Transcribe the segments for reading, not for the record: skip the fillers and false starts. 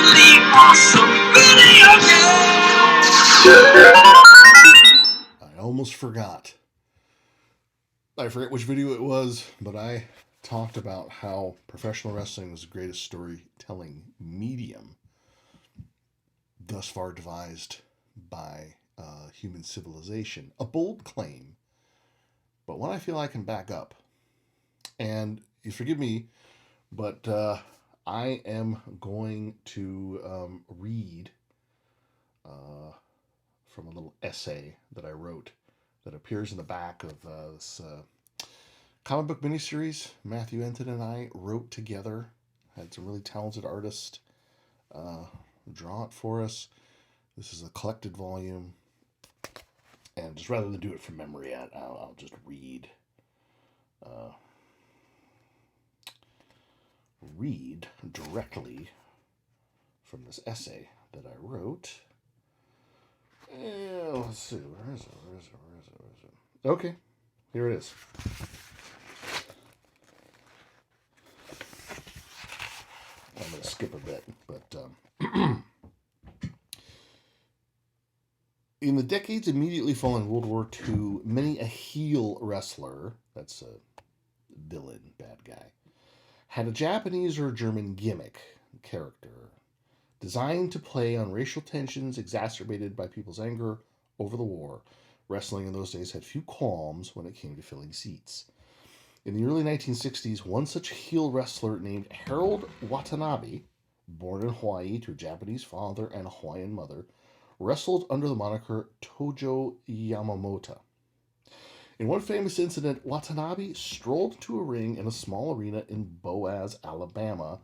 really awesome video game. I almost forgot. I forget which video it was, but I talked about how professional wrestling was the greatest storytelling medium thus far devised by human civilization. A bold claim, but one I feel I can back up. And you forgive me, but I am going to read from a little essay that I wrote that appears in the back of this comic book miniseries Matthew Enton and I wrote together. Had some really talented artists draw it for us. This is a collected volume. And just rather than do it from memory, I'll just read directly from this essay that I wrote. Let's see, where is it? Okay, here it is. I'm going to skip a bit, but in the decades immediately following World War II, many a heel wrestler, that's a villain, bad guy, had a Japanese or German gimmick character designed to play on racial tensions exacerbated by people's anger over the war. Wrestling in those days had few qualms when it came to filling seats. In the early 1960s, one such heel wrestler named Harold Watanabe, born in Hawaii to a Japanese father and a Hawaiian mother, wrestled under the moniker Tojo Yamamoto. In one famous incident, Watanabe strolled into a ring in a small arena in Boaz, Alabama,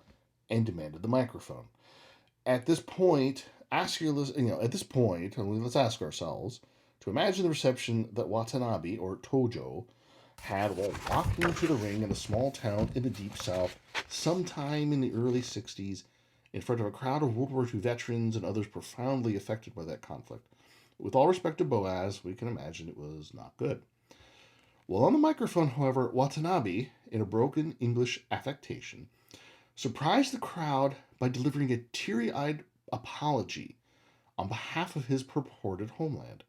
and demanded the microphone. At this point, let's ask ourselves to imagine the reception that Watanabe, or Tojo, had while walking into the ring in a small town in the Deep South sometime in the early 60s in front of a crowd of World War II veterans and others profoundly affected by that conflict. With all respect to Boaz, we can imagine it was not good. While on the microphone, however, Watanabe, in a broken English affectation, surprised the crowd by delivering a teary-eyed apology on behalf of his purported homeland.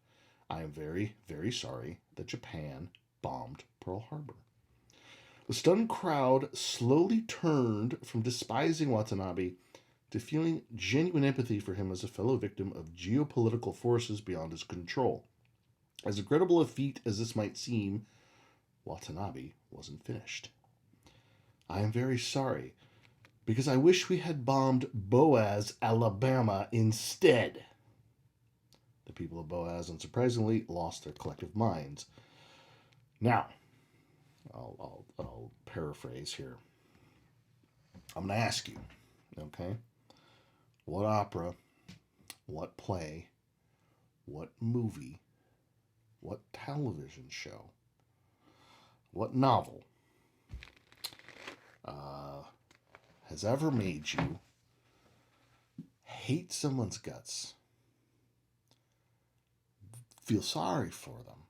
I am very, very sorry that Japan bombed Pearl Harbor. The stunned crowd slowly turned from despising Watanabe to feeling genuine empathy for him as a fellow victim of geopolitical forces beyond his control. As incredible a feat as this might seem, Watanabe wasn't finished. I am very sorry, because I wish we had bombed Boaz, Alabama instead. The people of Boaz, unsurprisingly, lost their collective minds. Now, I'll paraphrase here. I'm going to ask you, okay? What opera, what play, what movie, what television show, what novel has ever made you hate someone's guts, feel sorry for them,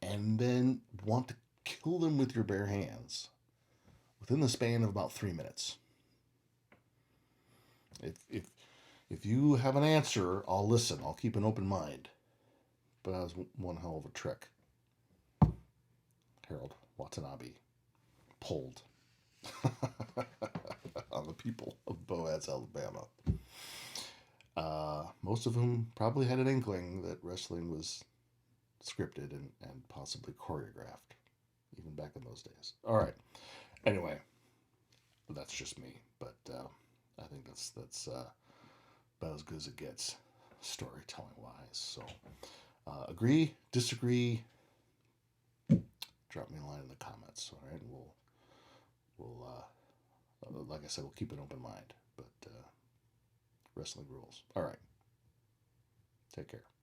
and then want to kill them with your bare hands within the span of about 3 minutes? If you have an answer, I'll listen. I'll keep an open mind. But that was one hell of a trick Harold Watanabe pulled on the people of Boaz, Alabama. Most of whom probably had an inkling that wrestling was scripted and possibly choreographed, even back in those days. All right. Anyway, that's just me, but I think that's about as good as it gets, storytelling wise. So, agree, disagree? Drop me a line in the comments. All right, and we'll like I said, we'll keep an open mind. But wrestling rules. All right. Take care.